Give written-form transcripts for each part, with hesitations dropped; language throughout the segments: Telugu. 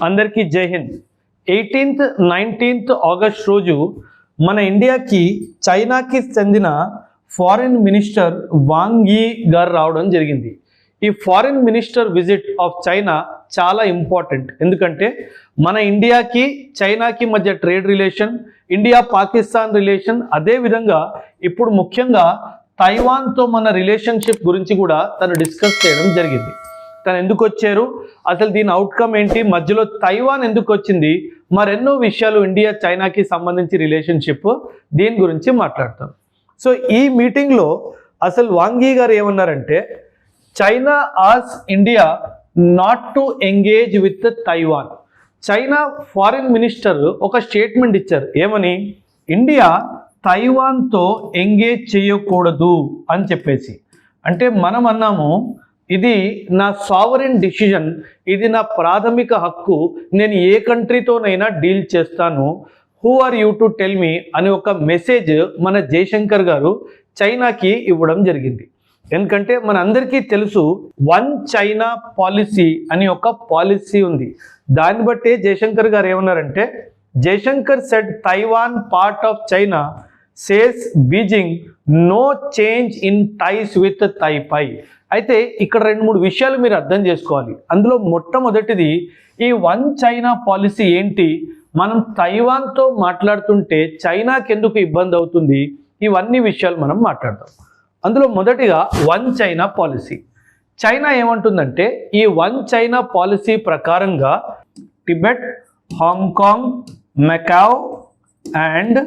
అందరికీ జై హింద్. 18th 19th ఆగస్ట్ రోజు మన ఇండియాకి చైనాకి చెందిన ఫారిన్ మినిస్టర్ వాంగ్ యీ గారు రావడం జరిగింది. ఈ foreign minister visit of China చాలా ఇంపార్టెంట్. ఎందుకంటే మన ఇండియాకి చైనాకి మధ్య trade relation, India Pakistan relation, అదేవిధంగా ఇప్పుడు ముఖ్యంగా తైవాన్తో మన రిలేషన్షిప్ గురించి కూడా తను డిస్కస్ చేయడం జరిగింది. తను ఎందుకు వచ్చారు, అసలు దీని అవుట్కమ్ ఏంటి, మధ్యలో తైవాన్ ఎందుకు వచ్చింది, మరెన్నో విషయాలు ఇండియా చైనాకి సంబంధించి రిలేషన్షిప్, దీని గురించి మాట్లాడతాం. సో ఈ మీటింగ్లో అసలు వాంగ్ యీ గారు ఏమన్నారంటే, చైనా ఆస్ India not to engage with Taiwan. China foreign minister ఒక స్టేట్మెంట్ ఇచ్చారు. ఏమని? ఇండియా తైవాన్తో ఎంగేజ్ చేయకూడదు అని చెప్పేసి. అంటే మనం అన్నాము, ఇది నా సావరెన్ డిసిజన్, ఇది నా ప్రాథమిక హక్కు, నేను ఏ కంట్రీతోనైనా డీల్ చేస్తాను, who are you to tell me అని ఒక మెసేజ్ మన జయశంకర్ గారు చైనాకి ఇవ్వడం జరిగింది. ఎందుకంటే మన అందరికీ తెలుసు, వన్ చైనా పాలసీ అని ఒక పాలసీ ఉంది. దాన్ని బట్టే జయశంకర్ గారు ఏమన్నారంటే, Jaishankar said Taiwan part of China, says Beijing no change in ties with Taipei. అయితే ఇక్కడ 2-3 విషయాలు మీరు అర్థం చేసుకోవాలి. అందులో మొట్టమొదటిది, ఈ వన్ చైనా పాలసీ ఏంటి, మనం తైవాన్తో మాట్లాడుతుంటే చైనాకి ఎందుకు ఇబ్బంది అవుతుంది, ఇవన్నీ విషయాలు మనం మాట్లాడదాం. అందులో మొదటిగా వన్ చైనా పాలసీ. చైనా ఏమంటుందంటే, ఈ వన్ చైనా పాలసీ ప్రకారంగా Tibet, Hong Kong, macaw and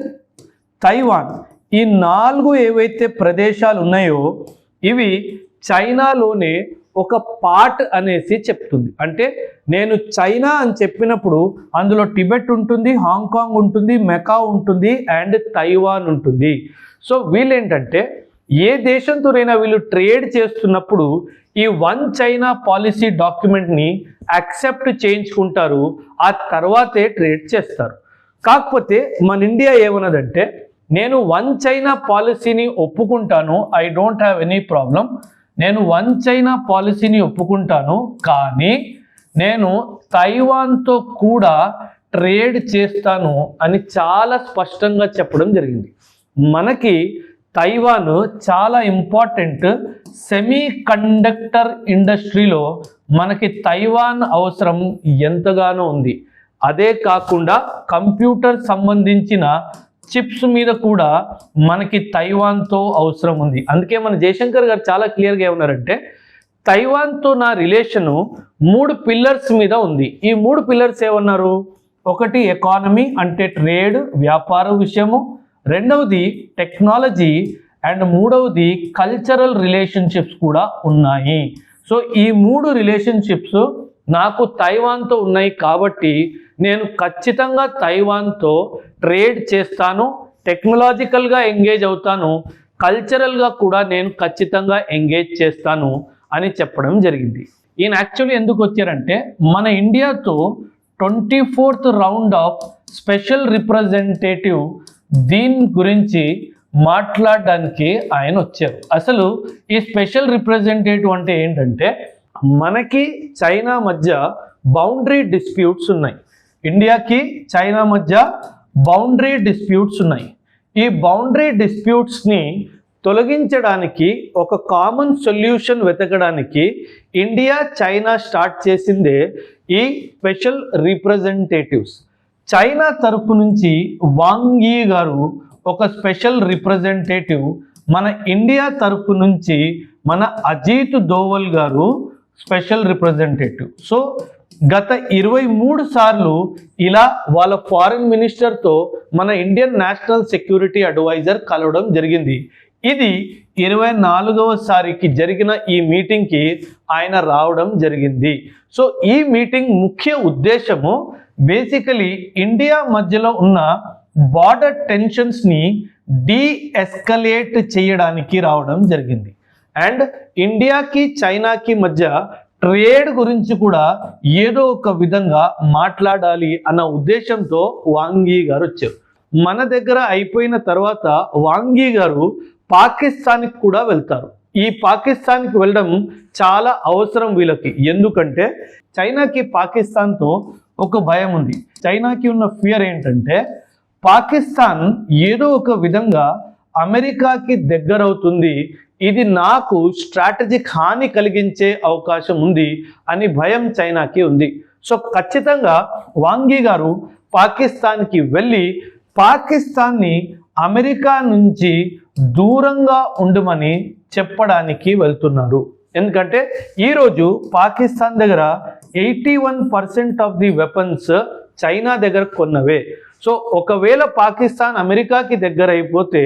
Taiwan, ఈ 4 ఏవైతే ప్రదేశాలు ఉన్నాయో ఇవి చైనాలోనే ఒక పార్ట్ అనేసి చెప్తుంది. అంటే నేను చైనా అని చెప్పినప్పుడు అందులో టిబెట్ ఉంటుంది, హాంకాంగ్ ఉంటుంది, మెకావ్ ఉంటుంది అండ్ తైవాన్ ఉంటుంది. సో వీళ్ళేంటంటే ఏ దేశంతోనైనా వీళ్ళు ట్రేడ్ చేస్తున్నప్పుడు ఈ వన్ చైనా పాలసీ డాక్యుమెంట్ని యాక్సెప్ట్ చేయించుకుంటారు, ఆ తర్వాతే ట్రేడ్ చేస్తారు. కాకపోతే మన ఇండియా ఏమన్నదంటే, నేను వన్ చైనా పాలసీని ఒప్పుకుంటాను, I don't have any problem, నేను వన్ చైనా పాలసీని ఒప్పుకుంటాను, కానీ నేను తైవాన్తో కూడా ట్రేడ్ చేస్తాను అని చాలా స్పష్టంగా చెప్పడం జరిగింది. మనకి తైవాన్ చాలా ఇంపార్టెంట్. సెమీ కండక్టర్ ఇండస్ట్రీలో మనకి తైవాన్ అవసరం ఎంతగానో ఉంది. అదే కాకుండా కంప్యూటర్ సంబంధించిన చిప్స్ మీద కూడా మనకి తైవాన్తో అవసరం ఉంది. అందుకే మన జయశంకర్ గారు చాలా క్లియర్గా ఏమన్నారంటే, తైవాన్తో నా రిలేషను 3 పిల్లర్స్ మీద ఉంది. ఈ 3 పిల్లర్స్ ఏమన్నారు? ఒకటి ఎకానమీ అంటే ట్రేడ్, వ్యాపార విషయము, రెండవది టెక్నాలజీ అండ్ మూడవది కల్చరల్ రిలేషన్షిప్స్ కూడా ఉన్నాయి. సో ఈ 3 రిలేషన్షిప్స్ నాకు తైవాన్తో ఉన్నాయి కాబట్టి నేను ఖచ్చితంగా తైవాన్తో ట్రేడ్ చేస్తాను, టెక్నాలజికల్గా ఎంగేజ్ అవుతాను, కల్చరల్గా కూడా నేను ఖచ్చితంగా ఎంగేజ్ చేస్తాను అని చెప్పడం జరిగింది. ఈయన యాక్చువల్లీ ఎందుకు వచ్చారంటే, మన ఇండియాతో 24th round of special representative దీని గురించి మాట్లాడడానికి ఆయన వచ్చారు. అసలు ఈ స్పెషల్ రిప్రజెంటేటివ్ అంటే ఏంటంటే, మనకి చైనా మధ్య బౌండరీ డిస్ప్యూట్స్ ఉన్నాయి. ఇండియాకి చైనా మధ్య బౌండరీ డిస్ప్యూట్స్ ఉన్నాయి. ఈ బౌండరీ డిస్ప్యూట్స్ని తొలగించడానికి ఒక కామన్ సొల్యూషన్ వెతకడానికి ఇండియా చైనా స్టార్ట్ చేసిందే ఈ స్పెషల్ రిప్రజెంటేటివ్స్. చైనా తరపు నుంచి వాంగ్ యీ గారు ఒక స్పెషల్ రిప్రజెంటేటివ్, మన ఇండియా తరపు నుంచి మన అజిత్ దోవల్ గారు స్పెషల్ రిప్రజెంటేటివ్. సో గత 23 సార్లు ఇలా వాళ్ళ ఫారిన్ మినిస్టర్తో మన ఇండియన్ నేషనల్ సెక్యూరిటీ అడ్వైజర్ కలవడం జరిగింది. ఇది 24వ సారికి జరిగిన ఈ మీటింగ్కి ఆయన రావడం జరిగింది. సో ఈ మీటింగ్ ముఖ్య ఉద్దేశము బేసికలీ ఇండియా మధ్యలో ఉన్న బార్డర్ టెన్షన్స్ని డీఎస్కలేట్ చేయడానికి రావడం జరిగింది. అండ్ ఇండియాకి చైనాకి మధ్య ట్రేడ్ గురించి కూడా ఏదో ఒక విధంగా మాట్లాడాలి అన్న ఉద్దేశంతో వాంగ్ యీ గారు వచ్చారు. మన దగ్గర అయిపోయిన తర్వాత వాంగ్ యీ గారు పాకిస్తాన్కి కూడా వెళ్తారు. ఈ పాకిస్తాన్కి వెళ్ళడం చాలా అవసరం వీళ్ళకి. ఎందుకంటే చైనాకి పాకిస్తాన్తో ఒక భయం ఉంది. చైనాకి ఉన్న ఫియర్ ఏంటంటే పాకిస్తాన్ ఏదో ఒక విధంగా అమెరికాకి దగ్గరవుతుంది, ఇది నాకు స్ట్రాటజిక్ హాని కలిగించే అవకాశం ఉంది అని భయం చైనాకి ఉంది. సో ఖచ్చితంగా వాంగ్ యీ గారు పాకిస్తాన్కి వెళ్ళి పాకిస్తాన్ని అమెరికా నుంచి దూరంగా ఉండమని చెప్పడానికి వెళ్తున్నారు. ఎందుకంటే ఈరోజు పాకిస్తాన్ దగ్గర 81% ఆఫ్ ది వెపన్స్ చైనా దగ్గర కొన్నవే. సో ఒకవేళ పాకిస్తాన్ అమెరికాకి దగ్గర అయిపోతే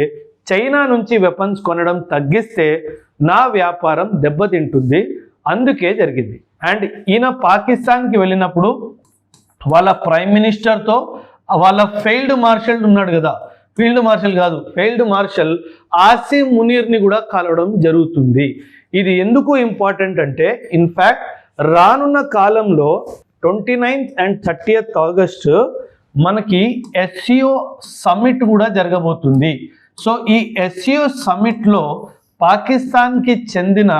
చైనా నుంచి వెపన్స్ కొనడం తగ్గిస్తే నా వ్యాపారం దెబ్బతింటుంది, అందుకే జరిగింది. అండ్ ఈయన పాకిస్తాన్కి వెళ్ళినప్పుడు వాళ్ళ ప్రైమ్ మినిస్టర్తో వాళ్ళ ఫెయిల్డ్ మార్షల్ ఉన్నాడు కదా, ఫీల్డ్ మార్షల్ ఆసిమ్ మునీర్ని కూడా కలవడం జరుగుతుంది. ఇది ఎందుకు ఇంపార్టెంట్ అంటే ఇన్ఫ్యాక్ట్ రానున్న కాలంలో 29th and 30th ఆగస్ట్ మనకి SCO సమ్మిట్ కూడా జరగబోతుంది. సో ఈ SCO సమ్మిట్లో పాకిస్తాన్కి చెందిన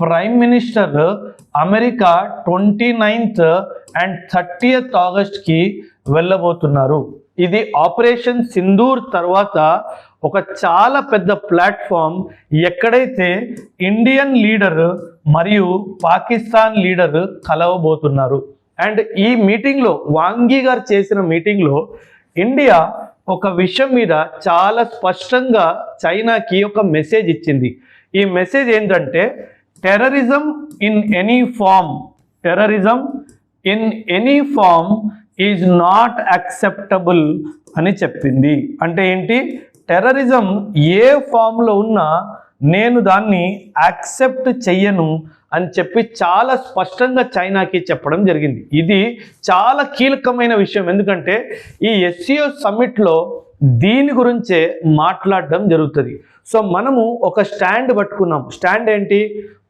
prime minister America 29th and 30th ఆగస్ట్కి వెళ్ళబోతున్నారు. ఇది ఆపరేషన్ సింధూర్ తర్వాత ఒక చాలా పెద్ద ప్లాట్ఫామ్, ఎక్కడైతే ఇండియన్ లీడర్ మరియు పాకిస్తాన్ లీడర్ కలవబోతున్నారు. అండ్ ఈ మీటింగ్లో వాంగ్ యీ గారు చేసిన మీటింగ్లో ఇండియా ఒక విషయం మీద చాలా స్పష్టంగా చైనాకి ఒక మెసేజ్ ఇచ్చింది. ఈ మెసేజ్ ఏంటంటే terrorism in any form is not acceptable అని చెప్పింది. అంటే ఏంటి, టెర్రరిజం ఏ ఫామ్లో ఉన్నా నేను దాన్ని యాక్సెప్ట్ చెయ్యను అని చెప్పి చాలా స్పష్టంగా చైనాకి చెప్పడం జరిగింది. ఇది చాలా కీలకమైన విషయం, ఎందుకంటే ఈ SCO సమ్మిట్లో దీని గురించే మాట్లాడడం జరుగుతుంది. సో మనము ఒక స్టాండ్ పట్టుకున్నాం. స్టాండ్ ఏంటి,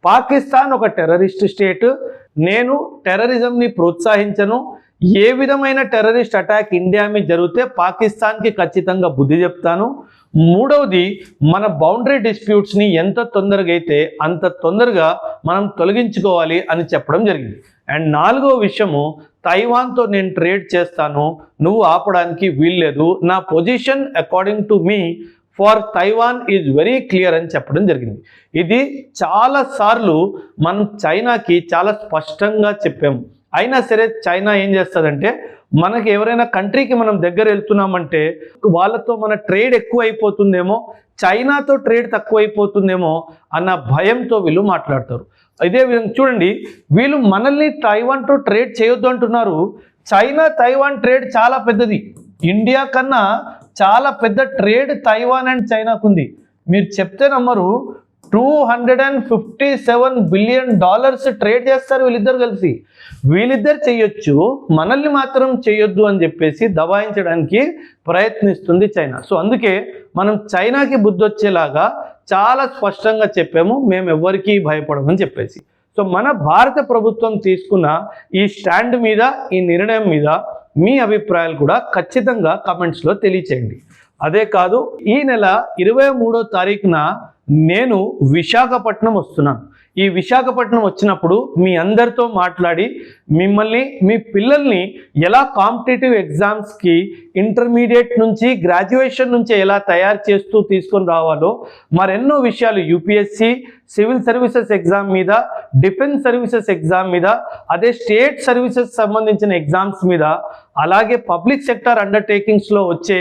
పాకిస్తాన్ ఒక టెర్రరిస్ట్ స్టేట్, నేను టెర్రరిజంని ప్రోత్సహించను, ఏ విధమైన టెర్రరిస్ట్ అటాక్ ఇండియా మీద జరిగితే పాకిస్తాన్కి ఖచ్చితంగా బుద్ధి చెప్తాను. మూడవది, మన బౌండరీ డిస్ప్యూట్స్ని ఎంత తొందరగా అయితే అంత తొందరగా మనం తొలగించుకోవాలి అని చెప్పడం జరిగింది. అండ్ నాలుగవ విషయము, తైవాన్తో నేను ట్రేడ్ చేస్తాను, నువ్వు ఆపడానికి వీల్లేదు, నా position according to me for Taiwan is very clear అని చెప్పడం జరిగింది. ఇది చాలాసార్లు మనం చైనాకి చాలా స్పష్టంగా చెప్పాము. అయినా సరే చైనా ఏం చేస్తుందంటే, మనకి ఎవరైనా కంట్రీకి మనం దగ్గర వెళ్తున్నామంటే వాళ్ళతో మన ట్రేడ్ ఎక్కువ అయిపోతుందేమో, చైనాతో ట్రేడ్ తక్కువ అయిపోతుందేమో అన్న భయంతో వీళ్ళు మాట్లాడతారు. ఇదే విధంగా చూడండి, వీళ్ళు మనల్ని తైవాన్తో ట్రేడ్ చేయొద్దు అంటున్నారు. చైనా తైవాన్ ట్రేడ్ చాలా పెద్దది, ఇండియా కన్నా చాలా పెద్ద ట్రేడ్ తైవాన్ అండ్ చైనాకు ఉంది. మీరు చెప్తే నమ్మరు, $257 బిలియన్ ట్రేడ్ చేస్తారు వీళ్ళిద్దరు కలిసి. వీళ్ళిద్దరు చేయొచ్చు, మనల్ని మాత్రం చేయొద్దు అని చెప్పేసి దబాయించడానికి ప్రయత్నిస్తుంది చైనా. సో అందుకే మనం చైనాకి బుద్ధి వచ్చేలాగా చాలా స్పష్టంగా చెప్పాము, మేము ఎవ్వరికీ భయపడమని చెప్పేసి. సో మన భారత ప్రభుత్వం తీసుకున్న ఈ స్టాండ్ మీద, ఈ నిర్ణయం మీద మీ అభిప్రాయాలు కూడా ఖచ్చితంగా కమెంట్స్లో తెలియచేయండి. అదే కాదు, ఈ నెల 23వ తారీఖున నేను విశాఖపట్నం వస్తున్నాను. ఈ విశాఖపట్నం వచ్చినప్పుడు మీ అందరితో మాట్లాడి మిమ్మల్ని, మీ పిల్లల్ని ఎలా కాంపిటేటివ్ ఎగ్జామ్స్కి ఇంటర్మీడియట్ నుంచి గ్రాడ్యుయేషన్ నుంచి ఎలా తయారు చేస్తూ తీసుకొని రావాలో మరెన్నో విషయాలు, యూపీఎస్సి సివిల్ సర్వీసెస్ ఎగ్జామ్ మీద, డిఫెన్స్ సర్వీసెస్ ఎగ్జామ్ మీద, అదే స్టేట్ సర్వీసెస్ సంబంధించిన ఎగ్జామ్స్ మీద, అలాగే పబ్లిక్ సెక్టర్ అండర్టేకింగ్స్లో వచ్చే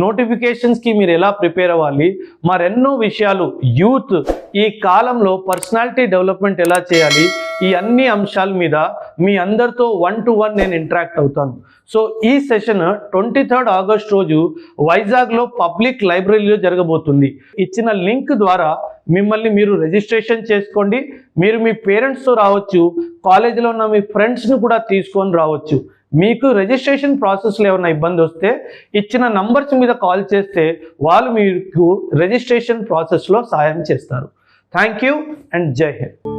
నోటిఫికేషన్స్కి మీరు ఎలా ప్రిపేర్ అవ్వాలి, మరెన్నో విషయాలు, యూత్ ఈ కాలంలో పర్సనాలిటీ డెవలప్మెంట్ ఎలా చేయాలి, ఈ అన్ని అంశాల మీద మీ అందరితో 1-to-1 నేను ఇంటరాక్ట్ అవుతాను. సో ఈ సెషన్ 23rd ఆగస్ట్ రోజు వైజాగ్లో పబ్లిక్ లైబ్రరీలో జరగబోతుంది. ఇచ్చిన లింక్ ద్వారా మిమ్మల్ని మీరు రిజిస్ట్రేషన్ చేసుకోండి. మీరు మీ పేరెంట్స్తో రావచ్చు, కాలేజీలో ఉన్న మీ ఫ్రెండ్స్ని కూడా తీసుకొని రావచ్చు. మీకు రిజిస్ట్రేషన్ ప్రాసెస్లో ఏమైనా ఇబ్బంది వస్తే ఇచ్చిన నంబర్స్ మీద కాల్ చేస్తే వాళ్ళు మీకు రిజిస్ట్రేషన్ ప్రాసెస్లో సహాయం చేస్తారు. థ్యాంక్ యూ అండ్ జై హింద్.